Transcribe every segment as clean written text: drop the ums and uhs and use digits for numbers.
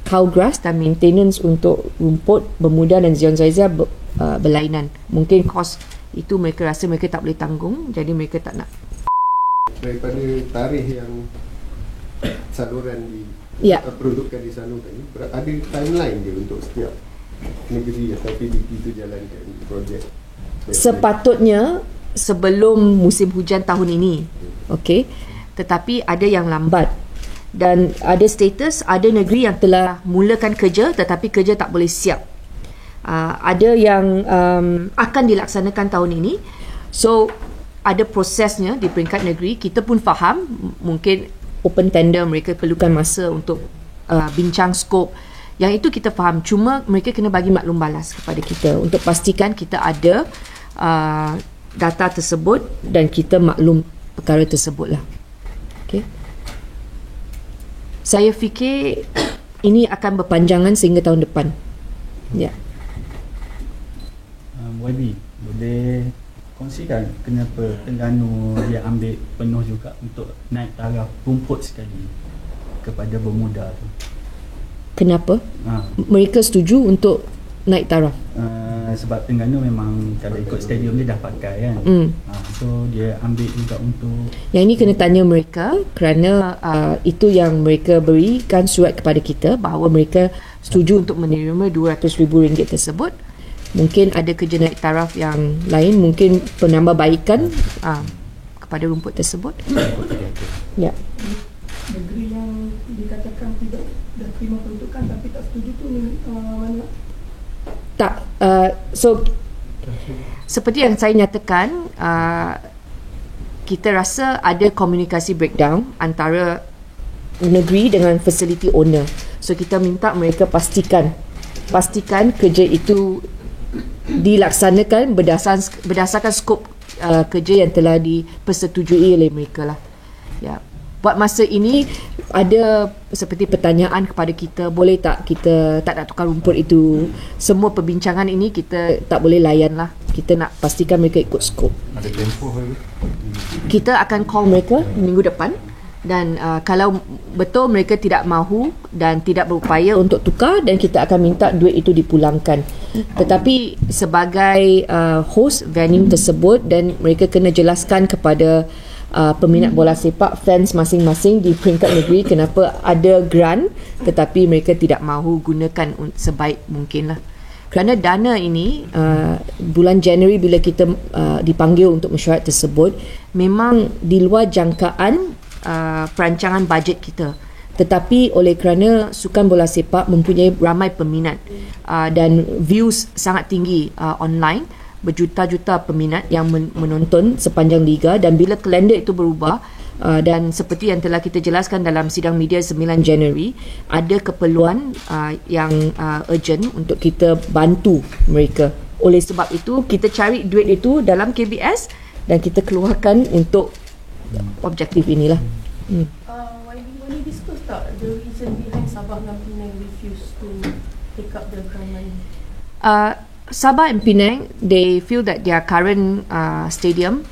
cow grass dan maintenance untuk rumput bermuda dan Zion Zaizia berlainan. Mungkin kos itu mereka rasa mereka tak boleh tanggung, jadi mereka tak nak. Daripada tarikh yang saluran peruntukan disalurkan ni, ada timeline dia untuk setiap negeri atau PDP itu jalankan projek? Sepatutnya sebelum musim hujan tahun ini, okey, tetapi ada yang lambat dan ada status, ada negeri yang telah mulakan kerja tetapi kerja tak boleh siap. Ada yang akan dilaksanakan tahun ini. So ada prosesnya di peringkat negeri. Kita pun faham mungkin open tender mereka perlukan masa untuk bincang skop. Yang itu kita faham. Cuma mereka kena bagi maklum balas kepada kita untuk pastikan kita ada data tersebut dan kita maklum perkara tersebut lah. Okay. Saya fikir ini akan berpanjangan sehingga tahun depan. Ya. YB, boleh kongsikan kenapa Terengganu dia ambil penuh juga untuk naik taraf rumput sekali kepada Bermuda tu? Kenapa? Mereka setuju untuk naik taraf? Sebab Terengganu memang kalau ikut stadium dia dah pakai kan. So dia ambil juga untuk yang ini kena tanya mereka kerana itu yang mereka berikan surat kepada kita bahawa mereka setuju untuk menerima RM200,000 tersebut. Mungkin ada kerja naik taraf yang lain, mungkin penambahbaikan kepada rumput tersebut. Ya. Negeri yang dikatakan tidak dah terima peruntukan tapi tak setuju tu mana? Tak. So seperti yang saya nyatakan, kita rasa ada komunikasi breakdown antara negeri dengan facility owner. So kita minta mereka pastikan kerja itu dilaksanakan berdasarkan skop kerja yang telah dipersetujui oleh mereka lah. Ya. Buat masa ini ada seperti pertanyaan kepada kita, boleh tak kita tak nak tukar rumput itu. Semua perbincangan ini kita tak boleh layan lah. Kita nak pastikan mereka ikut skop. Ada tempoh lagi? Kita akan call mereka minggu depan dan kalau betul mereka tidak mahu dan tidak berupaya untuk tukar, dan kita akan minta duit itu dipulangkan. Tetapi sebagai host venue tersebut, dan mereka kena jelaskan kepada peminat bola sepak, fans masing-masing di peringkat negeri kenapa ada grant tetapi mereka tidak mahu gunakan sebaik mungkin lah. Kerana dana ini bulan Januari bila kita dipanggil untuk mesyuarat tersebut, memang di luar jangkaan perancangan bajet kita. Tetapi oleh kerana sukan bola sepak mempunyai ramai peminat dan views sangat tinggi online, berjuta-juta peminat yang menonton sepanjang liga, dan bila kalender itu berubah dan seperti yang telah kita jelaskan dalam sidang media 9 Januari, ada keperluan yang urgent untuk kita bantu mereka. Oleh sebab itu kita cari duit itu dalam KBS dan kita keluarkan untuk objektif inilah. Boleh discuss tak the reason behind Sabah dan Penang refuse to take up the grant money? Sabah and Penang, they feel that their current stadium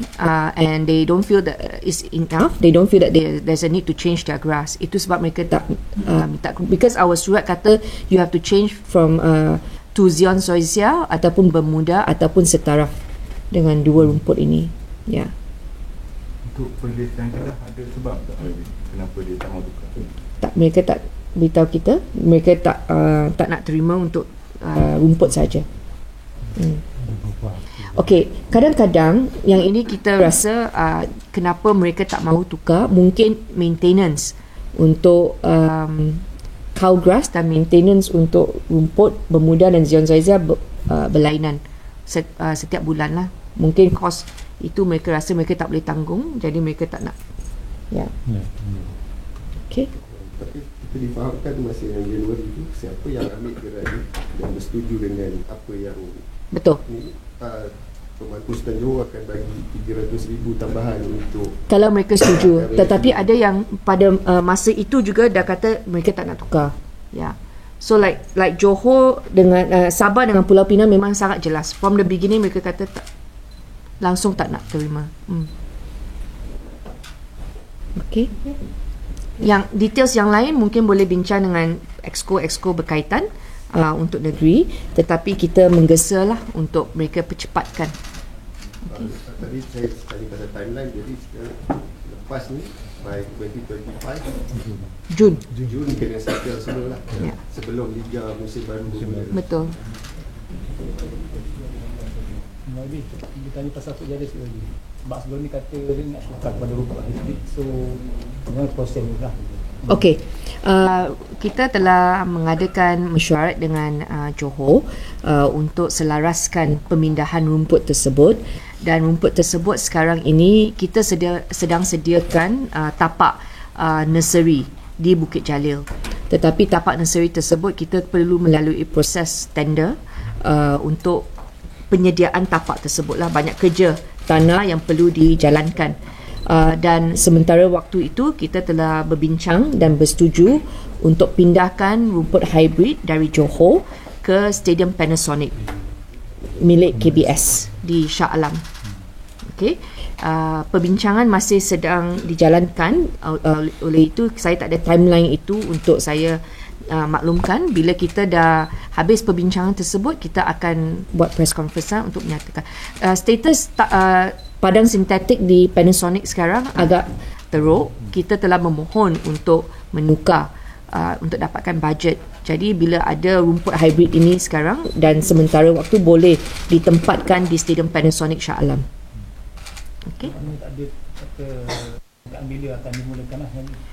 and they don't feel that is enough. They don't feel that there's a need to change their grass. Itu sebab mereka tak minta, because our surat kata you have to change from to Zion Zaizia ataupun Bermuda ataupun setaraf dengan dua rumput ini. Ya. Untuk penelitian kita ada sebab tak kenapa dia tak mahu tukar? Tak, mereka tak beritahu kita. Mereka tak nak terima untuk rumput saja. Okey, kadang-kadang yang ini kita rasa kenapa mereka tak mahu tukar, mungkin maintenance untuk cow grass dan maintenance untuk rumput Bermuda dan Zion Zaizia berlainan setiap bulan lah. Mungkin kos itu mereka rasa mereka tak boleh tanggung, jadi mereka tak nak. Ya. Okey. Tapi kita difahamkan masa yang Januari itu, siapa yang ambil gerak ni dan bersetuju dengan apa yang betul. Pemangku Sultan Johor akan bagi 300,000 tambahan untuk, kalau mereka setuju. Tetapi ada yang pada masa itu juga dah kata mereka tak nak tukar. Ya. So like Johor dengan Sabah dengan Pulau Pinang memang sangat jelas. From the beginning mereka kata langsung tak nak terima. Okey. Yang details yang lain mungkin boleh bincang dengan exco berkaitan untuk negeri, tetapi kita menggesa lah untuk mereka percepatkan. Tadi saya tanya pada timeline, jadi lepas ni by 2025 Jun kena settle semua lah, sebelum Liga musim baru bermula. Betul. Lagi kita tanya pasal Tok Jadi sekali lagi. Sebab sebelum ni kata dia nak tukar kepada rumput hybrid, so memang proses ni lah. Okey, kita telah mengadakan mesyuarat dengan Johor untuk selaraskan pemindahan rumput tersebut, dan rumput tersebut sekarang ini kita sedang sediakan tapak nursery di Bukit Jalil. Tetapi tapak nursery tersebut kita perlu melalui proses tender untuk penyediaan tapak tersebut lah. Banyak kerja tanah yang perlu dijalankan. Dan sementara waktu itu kita telah berbincang dan bersetuju untuk pindahkan rumput hybrid dari Johor ke Stadium Panasonic milik KBS di Shah Alam. Okey, perbincangan masih sedang dijalankan, oleh itu saya tak ada timeline itu untuk saya maklumkan. Bila kita dah habis perbincangan tersebut, kita akan buat press conference untuk menyatakan status padang sintetik di Panasonic sekarang agak teruk. Kita telah memohon untuk menukar untuk dapatkan bajet. Jadi bila ada rumput hybrid ini sekarang dan sementara waktu boleh ditempatkan di Stadium Panasonic Shah Alam. Okey.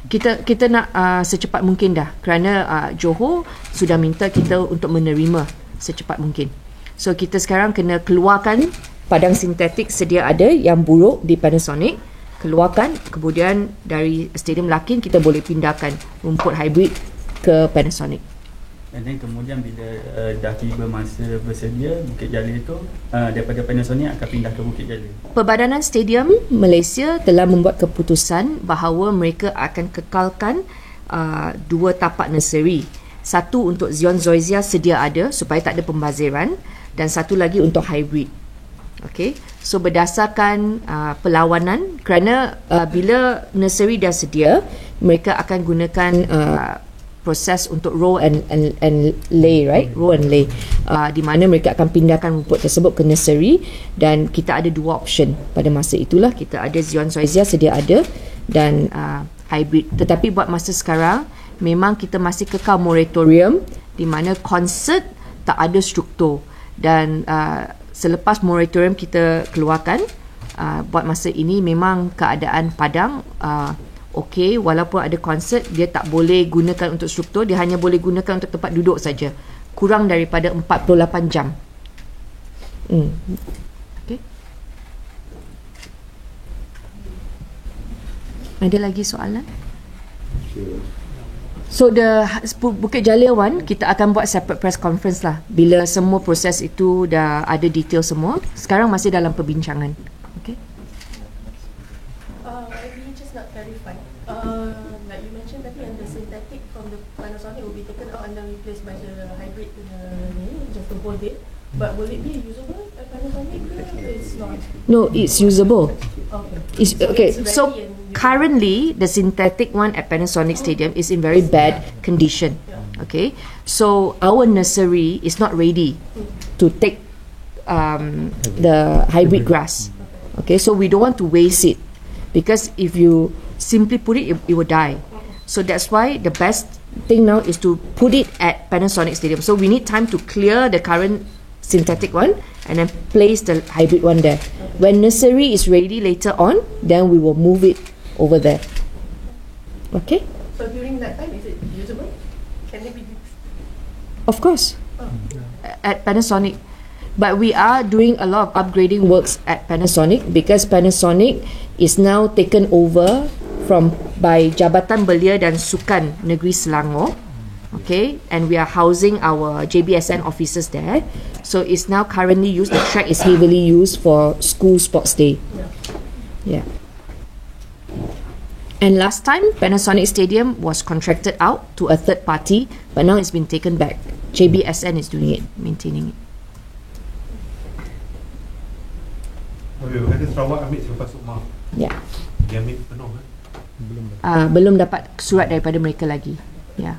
Kita nak secepat mungkin dah, kerana Johor sudah minta kita untuk menerima secepat mungkin. So kita sekarang kena keluarkan padang sintetik sedia ada yang buruk di Panasonic, keluarkan, kemudian dari Stadium Larkin kita boleh pindahkan rumput hybrid ke Panasonic. Dan kemudian bila dah tiba masa bersedia, Bukit Jalil itu daripada Panasonic akan pindah ke Bukit Jalil. Perbadanan Stadium Malaysia telah membuat keputusan bahawa mereka akan kekalkan 2 tapak nursery. Satu untuk Zion Zoysia sedia ada supaya tak ada pembaziran, dan satu lagi untuk hybrid. Okey, so berdasarkan perlawanan, kerana bila nursery dah sedia, mereka akan gunakan proses untuk row and lay, right? Row and lay, di mana mereka akan pindahkan rumput tersebut ke nursery, dan kita ada 2 option pada masa itulah. Kita ada Zion Zoysia sedia ada dan hybrid. Tetapi buat masa sekarang memang kita masih kekal moratorium, di mana konsert tak ada struktur, dan selepas moratorium kita keluarkan, buat masa ini memang keadaan padang okey, walaupun ada konsert dia tak boleh gunakan untuk struktur, dia hanya boleh gunakan untuk tempat duduk saja, kurang daripada 48 jam. Okey. Ada lagi soalan? So Bukit Jalil Wan, kita akan buat separate press conference lah bila semua proses itu dah ada detail semua. Sekarang masih dalam perbincangan. Okay. Maybe just nak clarify. Like you mentioned tadi, and the synthetic from the Panasonic will be taken out and then replaced by the hybrid just to hold it. But will it be usable at Panasonic? It's not. No, it's usable. Okay. So currently the synthetic one at Panasonic Stadium is in very bad condition. Okay, so our nursery is not ready to take the hybrid grass. Okay, so we don't want to waste it, because if you simply put it, it will die. So that's why the best thing now is to put it at Panasonic Stadium. So we need time to clear the current synthetic one and then place the hybrid one there. When nursery is ready later on, then we will move it over there. Okay? So during that time, is it usable? Can it be used? Of course. At Panasonic. But we are doing a lot of upgrading works at Panasonic, because Panasonic is now taken over by Jabatan Belia dan Sukan Negeri Selangor. Okay, and we are housing our JBSN officers there. So it's now currently used, the track is heavily used for school sports day. Yeah. And last time, Panasonic Stadium was contracted out to a third party, but now it's been taken back. JBSN is doing it, maintaining it. Ada Sarawak ambil selepas Sukma. Yeah. Dia ambil penuh kan? belum dapat surat daripada mereka lagi. Ya.